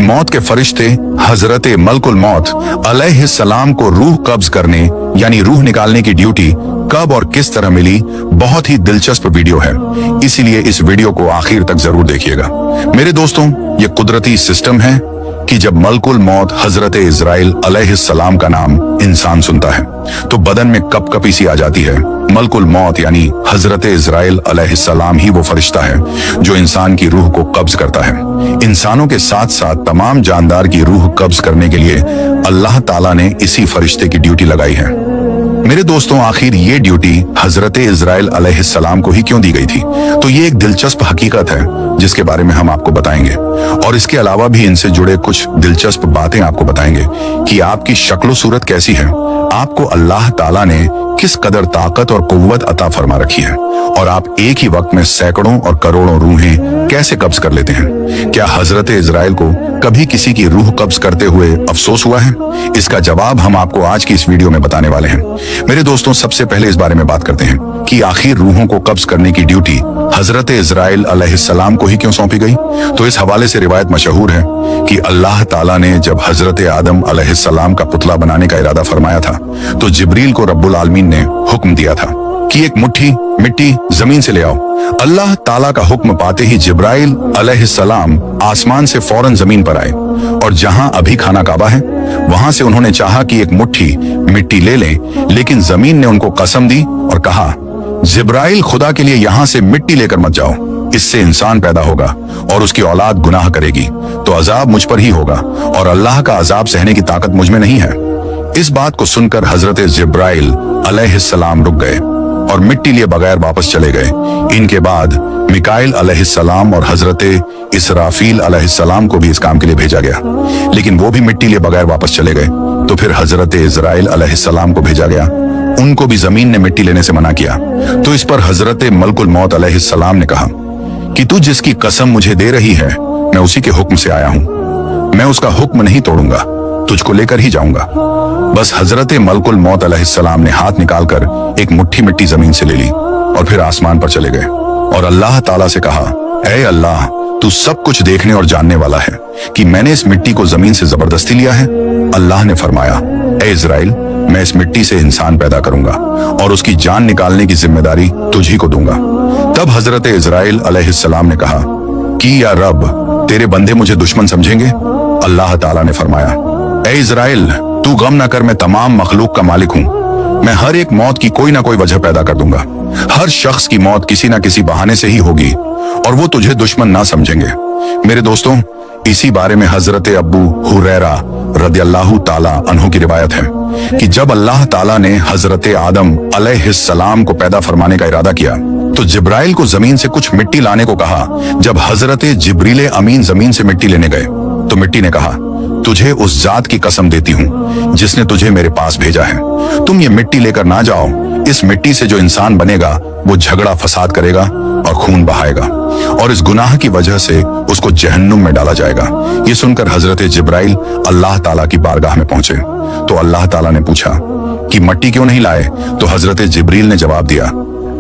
मौत के फरिश्ते हजरत मलकुल मौत अलैहिस्सलाम को रूह कब्ज करने यानी रूह निकालने की ड्यूटी कब और किस तरह मिली, बहुत ही दिलचस्प वीडियो है, इसीलिए इस वीडियो को आखिर तक जरूर देखिएगा। मेरे दोस्तों, ये कुदरती सिस्टम है कि जब मलकुल मौत हजरत इजराइल अलैहिस्सलाम का नाम इंसान सुनता है तो बदन में कपकपी सी आ जाती है। मलकुल मौत यानी हजरत इजराइल अलैहिस्सलाम ही वो फरिश्ता है जो इंसान की रूह को कब्ज करता है। इंसानों के साथ साथ तमाम जानदार की रूह कब्ज करने के लिए अल्लाह ताला ने इसी फरिश्ते की ड्यूटी लगाई है। मेरे दोस्तों, आखिर ये ड्यूटी हजरत इजराइल अलैहिस्सलाम को ही क्यों दी गई थी? तो ये एक दिलचस्प हकीकत है जिसके बारे में हम आपको बताएंगे और इसके अलावा भी इनसे जुड़े कुछ दिलचस्प बातें आपको बताएंगे कि आपकी शक्ल सूरत कैसी है, आपको अल्लाह ताला ने किस कदर ताकत और कुव्वत अता फरमा रखी है और आप एक ही वक्त में सैकड़ों और करोड़ों रूहें कैसे कब्ज कर लेते हैं। क्या हजरत इजराइल को कभी किसी की रूह कब्ज करते हुए अफसोस हुआ है? इसका जवाब हम आपको आज की इस वीडियो में बताने वाले हैं। मेरे दोस्तों, सबसे पहले इस बारे में बात करते हैं कि आखिर रूहों को कब्ज करने की ड्यूटी हजरत इजराइल अलैहिस्सलाम को ही क्यों सौंपी गई। तो इस हवाले से रिवायत मशहूर है कि अल्लाह ताला ने जब हजरत आदम अलैहिस्सलाम का पुतला बनाने का इरादा फरमाया था तो जिब्रील को रब्बुल आलमीन ने हुक्म दिया था कि एक मुट्ठी मिट्टी जमीन से ले आओ। अल्लाह ताला का हुक्म पाते ही जिब्राइल अलैहिस्सलाम आसमान से फौरन जमीन पर आए और जहां अभी खाना काबा है वहां से उन्होंने चाहा कि एक मुट्ठी मिट्टी ले लें, लेकिन जमीन ने उनको कसम दी और कहा, जिब्राइल, खुदा के लिए यहां से मिट्टी लेकर मत जाओ, इससे इंसान पैदा होगा और उसकी औलाद गुनाह करेगी तो अजाब मुझ पर ही होगा और अल्लाह का अजाब सहने की ताकत मुझ में नहीं है। इस बात को सुनकर हजरत जिब्राइल अलैहिस्सलाम रुक गए और मिट्टी लिए बगैर वापस चले गए। इनके बाद मिकाइल अलैहिस्सलाम और हजरत इसराफील अलैहिस्सलाम को भी इस काम के लिए भेजा गया, लेकिन वो भी मिट्टी लिए बगैर वापस चले गए। तो फिर हजरत इजराइल अलैहिस्सलाम को भेजा गया, उनको भी जमीन ने मिट्टी लेने से मना किया। तो इस पर हजरत मलकुल मौत अलैहिस्सलाम ने कहा कि तू जिसकी कसम मुझे दे रही है मैं उसी के हुक्म से आया हूँ, मैं उसका हुक्म नहीं तोड़ूंगा, तुझको लेकर ही जाऊंगा। बस हजरत मलकुल मौत अलैहिस्सलाम ने हाथ निकालकर एक मुट्ठी मिट्टी जमीन से ले ली और फिर आसमान पर चले गए और अल्लाह ताला से कहा, ऐ अल्लाह, तू सब कुछ देखने और जानने वाला है कि मैंने इस मिट्टी को जमीन से जबरदस्ती लिया है। अल्लाह ने फरमाया, ऐ इजराइल, मैं इस मिट्टी से इंसान पैदा करूंगा और उसकी जान निकालने की जिम्मेदारी तुझी को दूंगा। तब हजरत इजराइल अलैहिस्सलाम ने कहा कि या रब, तेरे बंदे मुझे दुश्मन समझेंगे? अल्लाह ताला ने फरमाया, ऐ इजराइल, तू गम न कर, मैं तमाम मखलूक का मालिक हूँ, मैं हर एक मौत की कोई ना कोई वजह पैदा कर दूंगा। हर शख्स की मौत किसी ना किसी बहाने से ही होगी और वो तुझे दुश्मन ना समझेंगे। मेरे दोस्तों, इसी बारे में हजरत अबू हुरैरा रदियल्लाहु ताला अन्हु की रिवायत है कि जब अल्लाह ताला ने हजरत आदम अलैहिस्सलाम को पैदा फरमाने का इरादा किया तो जिब्राइल को जमीन से कुछ मिट्टी लाने को कहा। जब हजरत जिब्रील अमीन जमीन से मिट्टी लेने गए तो मिट्टी ने कहा, तुझे उस जात की कसम देती हूँ जिसने तुझे मेरे पास भेजा है, तुम ये मिट्टी लेकर ना जाओ, इस मिट्टी से जो इंसान बनेगा वो झगड़ा फसाद करेगा और खून बहाएगा और इस गुनाह की वजह से उसको जहन्नुम में डाला जाएगा। ये सुनकर हजरत जिब्राइल अल्लाह ताला की बारगाह में पहुंचे तो अल्लाह ताला ने पूछा कि मिट्टी क्यों नहीं लाए? तो हजरत जिब्रील ने जवाब दिया,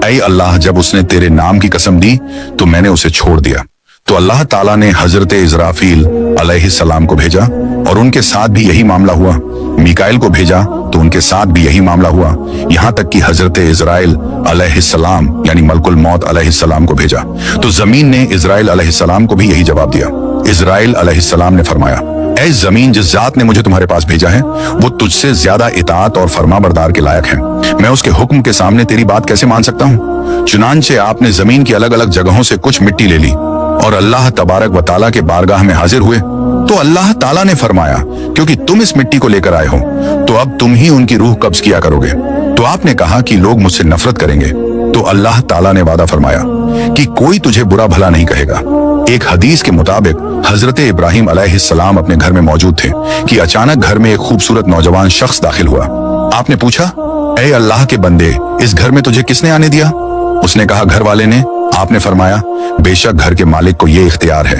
ऐ अल्लाह, जब उसने तेरे नाम की कसम दी तो मैंने उसे छोड़ दिया। तो अल्लाह ताला ने हजरत इजराफील अलैहिस्सलाम को भेजा और उनके साथ भी यही मामला हुआ। मिकाइल को भेजा तो उनके साथ भी यही मामला हुआ, यहाँ तक कि हजरत इजराइल अलैहिस्सलाम यानी मलकुल मौत अलैहिस्सलाम को भेजा तो जमीन ने इजराइल अलैहिस्सलाम को भी यही जवाब दिया। इजराइल अलैहिस्सलाम ने फरमाया, ऐ जमीन, जिस जात ने मुझे तुम्हारे पास भेजा है वो तुझसे ज्यादा इताअत और फरमाबरदार के लायक है, मैं उसके हुक्म के सामने तेरी बात कैसे मान सकता हूँ? चुनांचे आपने जमीन की अलग अलग जगहों से कुछ मिट्टी ले ली और अल्लाह तबारक व ताला के बारगाह में हाजिर हुए तो अल्लाह ताला ने फरमाया, क्योंकि तुम इस मिट्टी को लेकर आए हो तो अब तुम ही उनकी रूह कब्ज किया करोगे। तो आपने कहा कि लोग मुझसे नफरत करेंगे तो अल्लाह ताला ने वादा फरमाया कि कोई तुझे बुरा भला नहीं कहेगा। एक हदीस के मुताबिक हजरत इब्राहिम अलैहिस्सलाम अपने घर में मौजूद थे कि अचानक घर में एक खूबसूरत नौजवान शख्स दाखिल हुआ। आपने पूछा, ऐ अल्लाह के बंदे, इस घर में तुझे किसने आने दिया? उसने कहा, घर वाले ने। आपने फरमाया, बेशक घर के मालिक को ये इख्तियार है,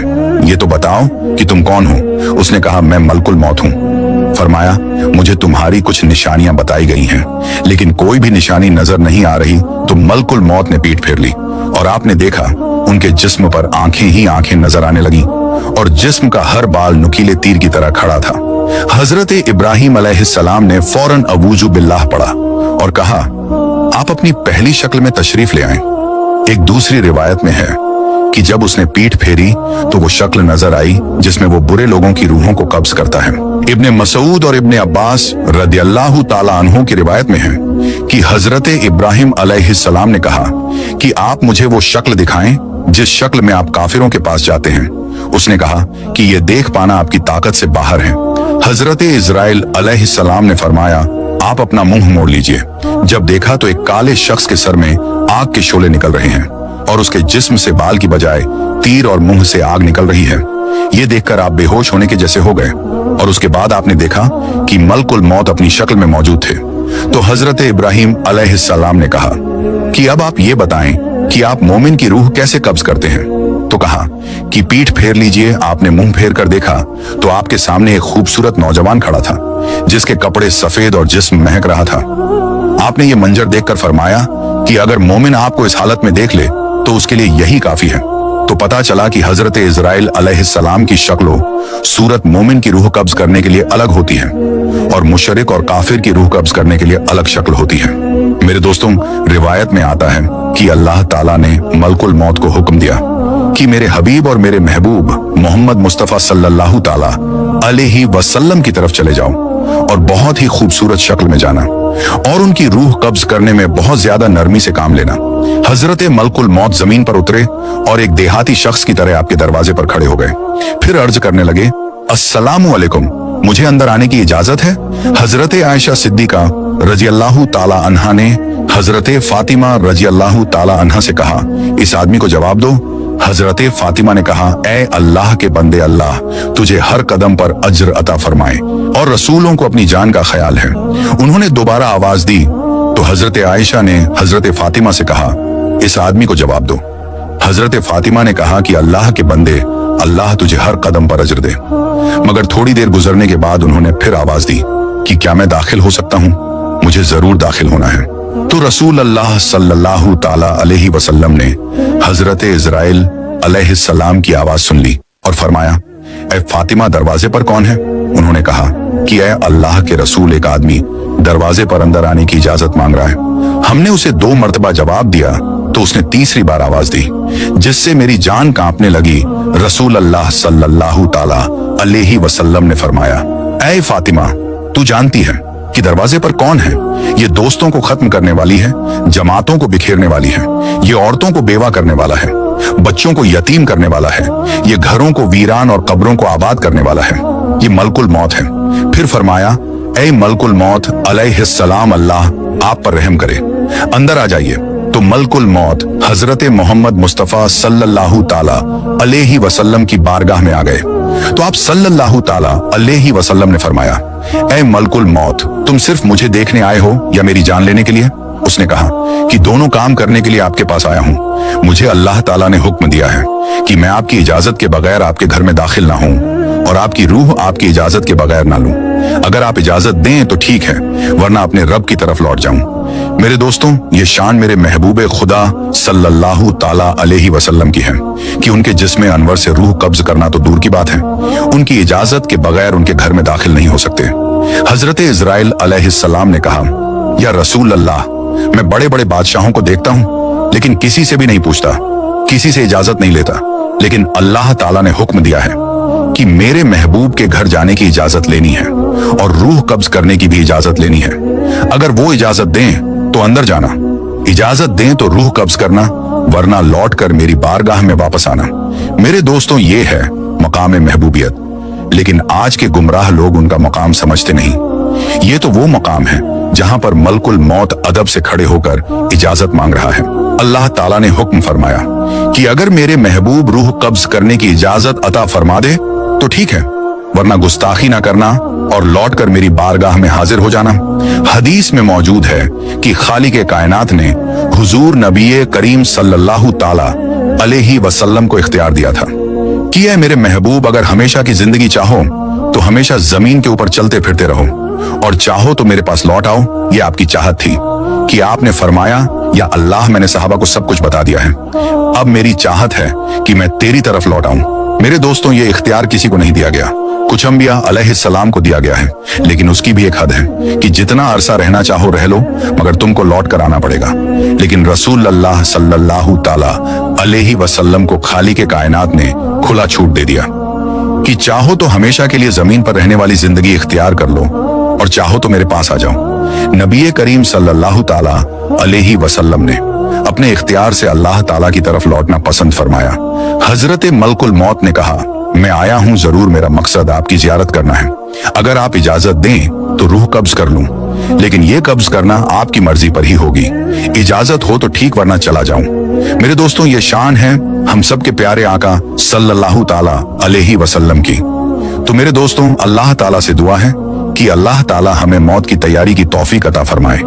ये तो बताओ कि तुम कौन हो? उसने कहा, मैं मलकुल मौत हूँ। फरमाया, मुझे तुम्हारी कुछ निशानियां बताई गई हैं, लेकिन कोई भी निशानी नजर नहीं आ रही। तो मलकुल मौत ने पीठ फेर ली और आपने देखा उनके जिस्म पर आंखें ही आंखें नजर आने लगी और जिस्म का हर बाल नुकीले तीर की तरह खड़ा था। हजरत इब्राहिम अलैहिस्सलाम ने फौरन अवूजु बिल्लाह पढ़ा और कहा, आप अपनी पहली शक्ल में तशरीफ ले आएं। एक दूसरी रिवायत में है कि जब उसने पीठ फेरी तो वो शक्ल नजर आई जिसमें वो बुरे लोगों की रूहों को कब्ज करता है। इब्ने मसूद और इब्ने अब्बास रदियल्लाहु ताला अन्हु की रिवायत में है कि हजरत इब्राहिम अलैहिस्सलाम ने कहा कि आप मुझे वो शक्ल दिखाएं जिस शक्ल में आप काफिरों के पास जाते हैं। उसने कहा कि ये देख पाना आपकी ताकत से बाहर है। हजरत इजराइल अलैहिस्सलाम ने फरमाया, आप अपना मुंह मोड़ लीजिए। जब देखा तो एक काले शख्स के सर में आग के शोले निकल रहे हैं और उसके जिस्म से बाल की बजाय तीर और मुंह से आग निकल रही है। ये देखकर आप बेहोश होने के जैसे हो गए और उसके बाद आपने देखा कि मलकुल मौत अपनी शक्ल में मौजूद थे। तो हजरत इब्राहिम अलैहिस्सलाम ने कहा कि अब आप ये बताएं कि आप मोमिन की रूह कैसे कब्ज करते हैं। तो कहा कि पीठ फेर लीजिए। आपने मुंह फेर कर देखा तो आपके सामने एक खूबसूरत नौजवान खड़ा था जिसके कपड़े सफेद और जिस्म महक रहा था। आपने ये मंजर देखकर फरमाया कि अगर मोमिन आपको इस हालत में देख ले तो उसके लिए यही काफी है। तो पता चला कि हजरत इजराइल अलैहिस्सलाम की शक्लो सूरत मोमिन की रूह कब्ज करने के लिए अलग होती है और मुशरिक और काफिर की रूह कब्ज करने के लिए अलग शक्ल होती है। मेरे दोस्तों, रिवायत में आता है कि अल्लाह ताला ने मलकुल मौत को हुक्म दिया कि मेरे हबीब और मेरे महबूब मोहम्मद मुस्तफा सल्लल्लाहु ताला अलैहि वसल्लम की तरफ चले जाओ और बहुत ही खूबसूरत शक्ल में जाना और उनकी रूह कब्ज करने में बहुत ज्यादा नरमी से काम लेना। हजरत मलकुल मौत जमीन पर उतरे और एक देहाती शख्स की तरह आपके दरवाजे पर खड़े हो गए। फिर अर्ज करने लगे, अस्सलामु अलैकुम, मुझे अंदर आने की इजाजत है। हजरत आयशा सिद्दीका रजियल्लाहु ताला अन्हा ने हजरत फातिमा रजियल्लाहु ताला अन्हा से कहा, इस आदमी को जवाब दो। हजरत फातिमा ने कहा, ऐ अल्लाह के बंदे, अल्लाह तुझे हर कदम पर अज्र अता फरमाए और रसूलों को अपनी जान का ख्याल है। उन्होंने दोबारा आवाज दी तो हजरत आयशा ने हजरत फातिमा से कहा, इस आदमी को जवाब दो। हजरत फातिमा ने कहा कि अल्लाह के बंदे, अल्लाह तुझे हर कदम पर अज्र दे। मगर थोड़ी देर गुजरने के बाद उन्होंने फिर आवाज दी कि क्या मैं दाखिल हो सकता हूँ? मुझे जरूर दाखिल होना है। तो रसूल अल्लाह सल्लल्लाहु ताला अलैहि वसल्लम ने हजरत इजराइल अलैहिस्सलाम की आवाज सुन ली और फरमाया, ऐ फातिमा, दरवाजे पर कौन है? उन्होंने कहा कि ऐ अल्लाह के रसूल, एक आदमी दरवाजे पर अंदर आने की इजाजत मांग रहा है। हमने उसे 2 मर्तबा जवाब दिया तो उसने तीसरी बार आवाज दी जिससे मेरी जान कांपने लगी। रसूल अल्लाह सल्लल्लाहु ताला अलैहि वसल्लम ने फरमाया, ऐ फातिमा, तू जानती है कि दरवाजे पर कौन है? ये दोस्तों को खत्म करने वाली है, जमातों को बिखेरने वाली है, ये औरतों को बेवा करने वाला है, बच्चों को यतीम करने वाला है, ये घरों को वीरान और कब्रों को आबाद करने वाला है। ये मलकुल मौत है। फिर फरमाया, ऐ मलकुल मौत अलैहिस्सलाम, अल्लाह आप पर रहम करे, अंदर आ जाइए। तो मलकुल मौत हजरत मोहम्मद मुस्तफा सल्लल्लाहु ताला अलैहि वसल्लम की बारगाह में आ गए। तो आप सल्लल्लाहु ताला अलैहि वसल्लम ने फरमाया, ऐ मलकुल मौत, तुम सिर्फ मुझे देखने आए हो या मेरी जान लेने के लिए? उसने कहा कि दोनों काम करने के लिए आपके पास आया हूँ। मुझे अल्लाह ताला ने हुक्म दिया है कि मैं आपकी इजाजत के बगैर आपके घर में दाखिल ना हूँ और आपकी रूह आपकी इजाजत के बगैर ना लूं। अगर आप इजाजत दें तो ठीक है, वरना अपने रब की तरफ लौट जाऊं। मेरे दोस्तों, ये शान मेरे महबूब खुदा सल्लल्लाहु ताला अलैहि वसल्लम की है कि उनके जिस्म अनवर से रूह कब्ज करना तो दूर की बात है, उनकी इजाजत के बगैर उनके घर में दाखिल नहीं हो सकते। हजरत इजराइल अलैहिस्सलाम ने कहा, या रसूल अल्लाह, मैं बड़े बड़े बादशाहों को देखता हूँ लेकिन किसी से भी नहीं पूछता, किसी से इजाजत नहीं लेता, लेकिन अल्लाह ताला ने हुक्म दिया है कि मेरे महबूब के घर जाने की इजाजत लेनी है और रूह कब्ज करने की भी इजाजत लेनी है। अगर वो इजाजत दें तो अंदर जाना, इजाजत दें तो रूह कब्ज करना, वरना लौट कर मेरी बारगाह में वापस आना। मेरे दोस्तों, ये है मकाम महबूबियत, लेकिन आज के गुमराह लोग उनका मकाम समझते नहीं। ये तो वो मकाम है जहां पर मलकुल मौत अदब से खड़े होकर इजाजत मांग रहा है। अल्लाह ताला ने हुक्म फरमाया कि अगर मेरे महबूब रूह कब्ज करने की इजाजत अता फरमा दे तो ठीक है, वरना गुस्ताखी ना करना और लौट कर मेरी बारगाह में हाजिर हो जाना। हदीस में मौजूद है कि खालिक कायनात ने हुजूर नबी करीम सल्लल्लाहु ताला अलैहि वसल्लम को इख्तियार दिया था कि ऐ मेरे महबूब, अगर हमेशा की जिंदगी चाहो तो हमेशा जमीन के ऊपर चलते फिरते रहो और चाहो तो मेरे पास लौट आओ। ये आपकी चाहत थी कि आपने फरमाया, या अल्लाह, मैंने सहाबा को सब कुछ बता दिया है, अब मेरी चाहत है कि मैं तेरी तरफ लौट आऊं। मेरे दोस्तों, ये इख्तियार किसी को नहीं दिया गया। कुछ अंबिया अलैहिस्सलाम को दिया गया है, लेकिन उसकी भी एक हद है कि जितना अरसा रहना चाहो रह लो, मगर तुमको लौट कर आना पड़ेगा। लेकिन रसूल अल्लाह सल्लल्लाहु ताला अलैहि वसल्लम को खालिक कायनात ने खुला छूट दे दिया कि चाहो तो हमेशा के लिए जमीन पर रहने वाली जिंदगी इख्तियार कर लो और चाहो तो मेरे पास आ जाओ। नबी करीम सल्लल्लाहु ताला अलैहि वसल्लम ने अपने इख्तियार से अल्लाह ताला की तरफ लौटना पसंद फरमाया। हजरत मलकुल मौत ने कहा, मैं आया हूं, जरूर मेरा मकसद आपकी जियारत करना है। अगर आप इजाजत दें तो रूह कब्ज कर लूं, लेकिन ये कब्ज करना आपकी मर्जी पर ही होगी। इजाजत हो तो ठीक, वरना चला जाऊं। मेरे दोस्तों, ये शान है हम सब के प्यारे आका सल्लल्लाहु ताला अलैहि वसल्लम की। तो मेरे दोस्तों, अल्लाह ताला से दुआ है कि अल्लाह ताला हमें मौत की तैयारी की तौफीक अता फरमाए,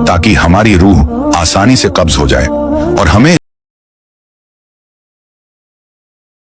ताकि हमारी रूह आसानी से कब्ज हो जाए और हमें